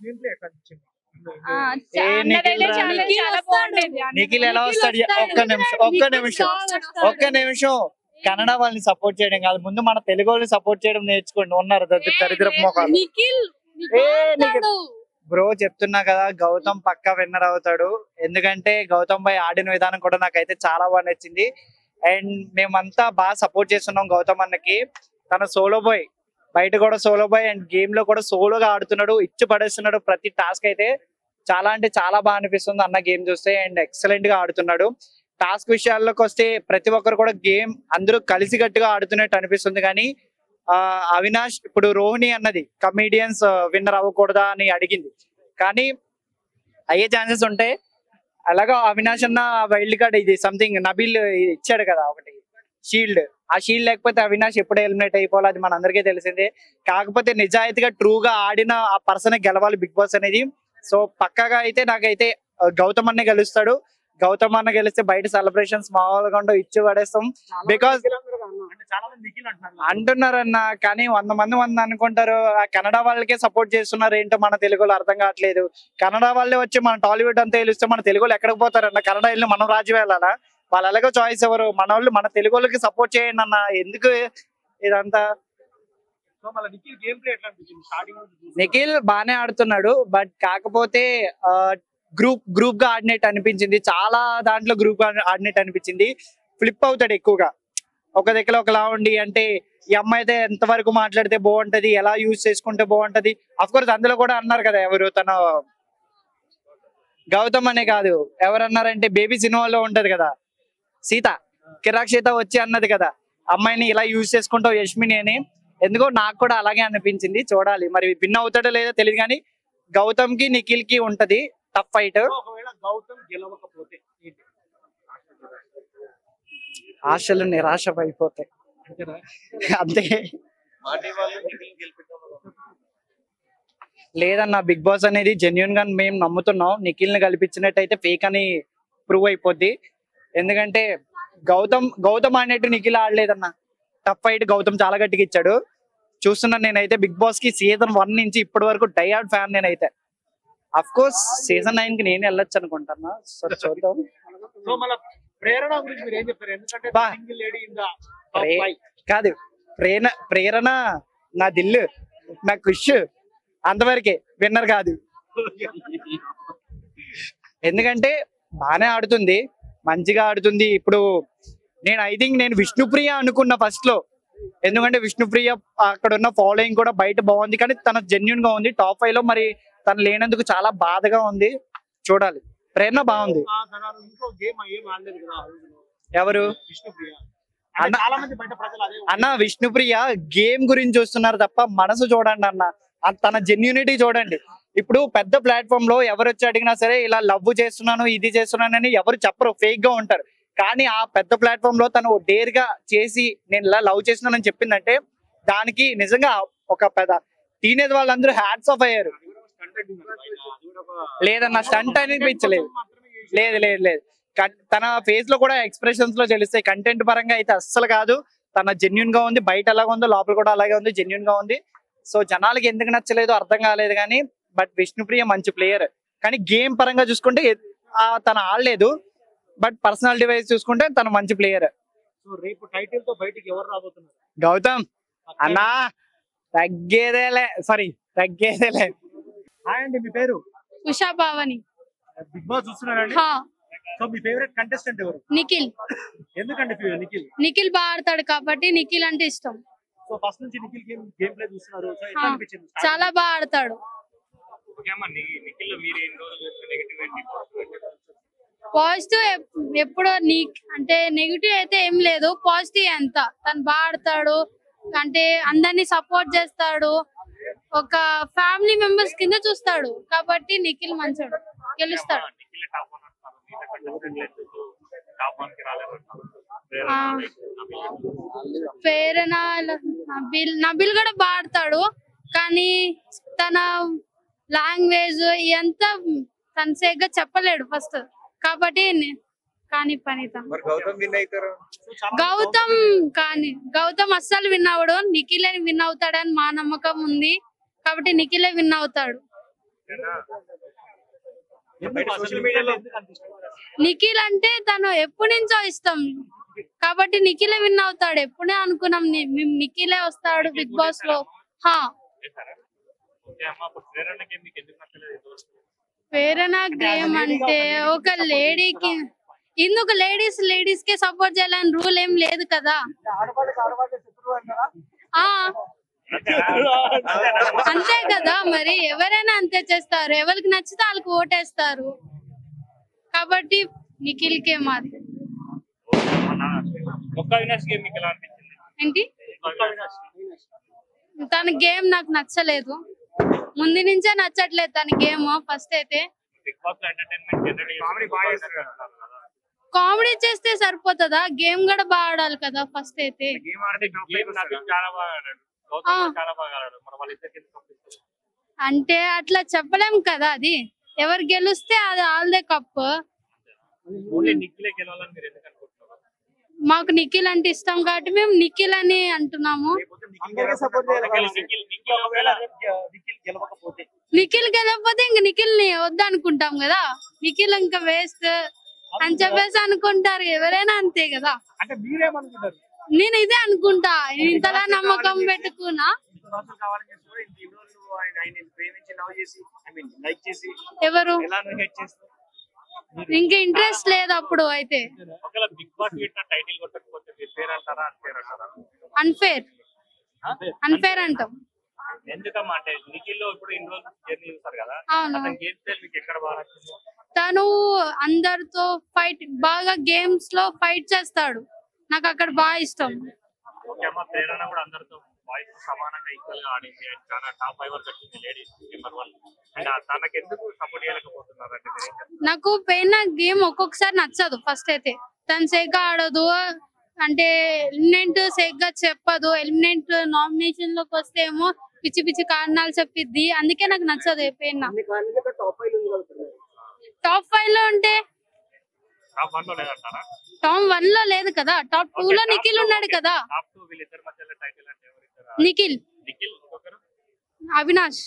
Game play ఎట్లా అనిపించింది? నిఖిల్ ఎలా వస్తాడు? ఒక్క నిమిషం కన్నడ వాళ్ళని సపోర్ట్ చేయడం కాదు, ముందు మన తెలుగు వాళ్ళని సపోర్ట్ చేయడం నేర్చుకోండి. ఉన్నారు దరిద్రపు మొఖాలు. బ్రో చెప్తున్నా కదా, గౌతమ్ పక్కా విన్నర్ అవుతాడు. ఎందుకంటే గౌతమ్ భాయ్ ఆడిన విధానం కూడా నాకైతే చాలా బాగా నచ్చింది. అండ్ మేమంతా బాగా సపోర్ట్ చేస్తున్నాం గౌతమ్ అన్నకి. తన సోలో బాయ్, బయట కూడా సోలో బాయ్ అండ్ గేమ్ లో కూడా సోలోగా ఆడుతున్నాడు, ఇచ్చి పడేస్తున్నాడు ప్రతి టాస్క్. అయితే చాలా అంటే చాలా బాగా అనిపిస్తుంది అన్న గేమ్ చూస్తే. అండ్ ఎక్సలెంట్ గా ఆడుతున్నాడు. టాస్క్ విషయాల్లోకి వస్తే ప్రతి ఒక్కరు కూడా గేమ్ అందరూ కలిసికట్టుగా ఆడుతున్నట్టు అనిపిస్తుంది. కానీ అవినాష్ ఇప్పుడు రోహిణి అన్నది కమీడియన్స్ విన్నర్ అవ్వకూడదా అని అడిగింది, కానీ అయ్యే ఛాన్సెస్ ఉంటాయి. అలాగా అవినాష్ అన్న వైల్డ్ కార్డ్ ఇది సంథింగ్ నబీల్ ఇచ్చాడు కదా ఒకటి షీల్డ్. ఆ షీల్డ్ లేకపోతే అవినాష్ ఎప్పుడు ఎలిమినేట్ అయిపోవాలి, అది మన అందరికీ తెలిసిందే. కాకపోతే నిజాయితీగా ట్రూగా ఆడిన ఆ పర్సన్ గెలవాలి బిగ్ బాస్ అనేది. సో పక్కాగా అయితే నాకైతే గౌతమ్ అన్నే గెలుస్తాడు. గౌతమ్ అన్న గెలిస్తే బయట సెలబ్రేషన్స్ మామూలుగా ఉండవు, ఇచ్చి పడేస్తాం. బికాస్ అంటున్నారన్న, కానీ 100 మంది అనుకుంటారు. ఆ కన్నడ వాళ్ళకే సపోర్ట్ చేస్తున్నారు ఏంటో మన తెలుగులో అర్థం కావట్లేదు. కన్నడ వాళ్ళే వచ్చి మన టాలీవుడ్ అంతా వెళ్ళిస్తే మన తెలుగులో ఎక్కడికి పోతారన్న? కన్నడ వెళ్ళి మనం రాజ్యం వెళ్ళాలా? వాళ్ళు ఎలాగో చాయిస్ ఎవరు? మన వాళ్ళు మన తెలుగు వాళ్ళకి సపోర్ట్ చేయండి అన్న. ఎందుకు ఇదంతా? నిఖిల్ బానే ఆడుతున్నాడు, బట్ కాకపోతే గ్రూప్ గా ఆడినట్టు అనిపించింది. చాలా దాంట్లో గ్రూప్ గా ఆడినట్టు అనిపించింది. ఫ్లిప్ అవుతాడు ఎక్కువగా, ఒక దగ్గర ఒకలా ఉండి. అంటే ఈ అమ్మాయి అయితే ఎంత వరకు మాట్లాడితే బాగుంటది, ఎలా యూజ్ చేసుకుంటే బాగుంటది. అఫ్ కోర్స్ అందులో కూడా అన్నారు కదా, ఎవరు తన గౌతమ్ అనే కాదు, ఎవరన్నారంటే బేబీ సినిమాలో ఉంటది కదా సీత, కిరాక్ సీత వచ్చి అన్నది కదా అమ్మాయిని ఇలా యూజ్ చేసుకుంటావు యష్మిని అని. ఎందుకో నాకు కూడా అలాగే అనిపించింది. చూడాలి మరి విన్ అవుతాడో లేదో తెలియదు, కానీ గౌతమ్ కి నిఖిల్ కి ఉంటది టఫ్ ఫైట్. ఆశలు నిరాశ అయిపోతాయి అంతే. లేదన్న, బిగ్ బాస్ అనేది జెన్యున్ గా మేము నమ్ముతున్నాం. నిఖిల్ ని కల్పించినట్టయితే ఫేక్ అని ప్రూవ్ అయిపోద్ది. ఎందుకంటే గౌతమ్ ఆడినట్టు నిఖిల్ ఆడలేదన్న. టఫ్ ఫైట్ గౌతమ్ చాలా గట్టిగా ఇచ్చాడు. చూస్తున్నాను నేనైతే బిగ్ బాస్ కి సీజన్ 1 నుంచి ఇప్పటి వరకు డైహార్డ్ ఫ్యాన్ నేనైతే. అఫ్ కోర్స్ సీజన్ 9 కి నేను వెళ్ళొచ్చు అనుకుంటున్నా. సో చూద్దాం. కాదు, ప్రేరణ నా దిల్లు, నా ఖుష్, అంతవరకే. విన్నర్ కాదు. ఎందుకంటే బానే ఆడుతుంది, మంచిగా ఆడుతుంది. ఇప్పుడు నేను విష్ణుప్రియ అనుకున్నా ఫస్ట్ లో. ఎందుకంటే విష్ణుప్రియ అక్కడ ఉన్న ఫాలోయింగ్ కూడా బయట బాగుంది, కానీ తన జెన్యున్ గా ఉంది. టాప్ 5 లో మరి తను లేనందుకు చాలా బాధగా ఉంది. చూడాలి. ప్రేరణ బాగుంది. ఎవరు అన్న? విష్ణుప్రియ గేమ్ గురించి చూస్తున్నారు తప్ప మనసు చూడండి అన్న. తన జెన్యూనిటీ చూడండి. ఇప్పుడు పెద్ద ప్లాట్ఫామ్ లో ఎవరు వచ్చి అడిగినా సరే ఇలా లవ్ చేస్తున్నాను, ఇది చేస్తున్నాను అని ఎవరు చెప్పరు, ఫేక్ గా ఉంటారు. కానీ ఆ పెద్ద ప్లాట్ఫామ్ లో తను డేర్ గా చేసి నేను ఇలా లవ్ చేస్తున్నానని చెప్పిందంటే దానికి నిజంగా ఒక పెద్ద టీనేజ్ వాళ్ళందరూ హ్యాట్స్ ఆఫ్ అయ్యారు. లేదన్న, స్టంట్ అనిపించలేదు. లేదు లేదు లేదు, తన ఫేస్ లో కూడా ఎక్స్ప్రెషన్స్ లో తెలుస్తాయి. కంటెంట్ పరంగా అయితే అస్సలు కాదు. తన జెన్యున్ గా ఉంది, బయట అలాగే ఉందో లోపల కూడా అలాగే ఉంది, జెన్యున్ గా ఉంది. సో జనాలకి ఎందుకు నచ్చలేదో అర్థం కాలేదు. కానీ బట్ విష్ణుప్రియ మంచి ప్లేయర్. కానీ గేమ్ పరంగా చూసుకుంటే తను ఆడలేదు, బట్ పర్సనాలిటీ వైజ్ చూసుకుంటే తను మంచి ప్లేయర్. గౌతమ్ అన్నా తగ్గేదేలే. హాయ్ అండి, మీ పేరు? ఉషా పావని. బిగ్ బాస్ చూస్తున్నారండి? సో మీ ఫేవరెట్ కంటెస్టెంట్ ఎవరు? నిఖిల్. ఎందుకండి నిఖిల్? నిఖిల్ బాగా ఆడతాడు కాబట్టి నిఖిల్ అంటే ఇష్టం. సో ఫస్ట్ నుంచి నిఖిల్ గేమ్ ప్లే చూస్తున్నారు, సో ఎట్లా అనిపించింది? చాలా బాగా ఆడతాడు. పాజిటివ్ ఎప్పుడో అంటే నెగిటివ్ అయితే ఏం లేదు, పాజిటివ్ ఎంత. తను బాగా ఆడతాడు, అంటే అందరినీ సపోర్ట్ చేస్తాడు, ఒక ఫ్యామిలీ మెంబర్స్ కింద చూస్తాడు. కాబట్టి నిఖిల్ మంచోడు, గెలుస్తాడు. ప్రేరణ, నబిల్ కూడా బాగా ఆడతాడు, కానీ తన లాంగ్వేజ్ ఎంత తన సేగ్గా చెప్పలేడు ఫస్ట్. కాబట్టి కానీ పనిత గౌతమ్ అస్సలు విన్ అవడు. నిఖిలే విన్ అవుతాడని మా నమ్మకం ఉంది, కాబట్టి నిఖిలే విన్ అవుతాడు. సోషల్ మీడియాలో నిఖిల్ అంటే తను ఎప్పటి నుంచో ఇష్టం కాబట్టి నిఖిలే విన్ అవుతాడు. ఎప్పుడే అనుకున్నాం మేము నిఖిలే వస్తాడు బిగ్ బాస్ లో. హా ప్రేరణ గేమ్ అంటే ఒక లేడీకి ఎందుకు లేడీస్ కే సపోర్ట్ చేయాలని రూల్ ఏం లేదు కదా. ఆ అంతే కదా, మరి ఎవరైనా అంతే చేస్తారు. ఎవరికి నచ్చితే వాళ్ళకి ఓటేస్తారు. కాబట్టి నిఖిల్ కే మాది. ఏంటి తన గేమ్ నాకు నచ్చలేదు, ముందు నుంచే నచ్చట్లేదు తన గేమ్. ఫస్ట్ అయితే కామెడీ చేస్తే సరిపోతుందా, గేమ్ కూడా బాగా ఆడాలి కదా. ఫస్ట్ అయితే అంటే అట్లా చెప్పలేం కదా, అది ఎవరు గెలిస్తే అది ఆల్దే కప్. మాకు నిఖిల్ అంటే ఇష్టం కాబట్టి మేము నిఖిల్ అని అంటున్నాము. నిఖిల్ గెలవకపోతే ఇంక నిఖిల్ ని వద్దనుకుంటాం కదా. నిఖిల్ ఇంకా వేస్ట్ అని చెప్పేసి అనుకుంటారు ఎవరైనా, అంతే కదా. నేను ఇదే అనుకుంటా, ఇంతలా నమ్మకం పెట్టుకున్నా. ఎవరు ఇంకా ఇంట్రెస్ట్ లేదు అప్పుడు. అయితే అన్ఫేర్ అన్ఫేర్ అంటాం. అవును, తను అందరితో ఫైట్ బాగా గేమ్స్ లో ఫైట్ చేస్తాడు, నాకు అక్కడ బాగా ఇష్టం. నాకు ప్రేరణ గేమ్ ఒక్కొక్కసారి నచ్చదు. ఫస్ట్ అయితే తను సేగ్గా ఆడదు, అంటే ఎలిమినెంట్ సేగ్గా చెప్పదు. ఎలిమినెంట్ నామినేషన్ లోకి వస్తే ఏమో పిచ్చి పిచ్చి కారణాలు చెప్పిద్ది, అందుకే నాకు నచ్చదు ప్రేరణ. టాప్ 5 లో ఉంటే టాప్ 1 లో లేదు కదా, టాప్ 2 లో నిఖిల్ ఉన్నాడు కదా. నిఖిల్, అవినాష్.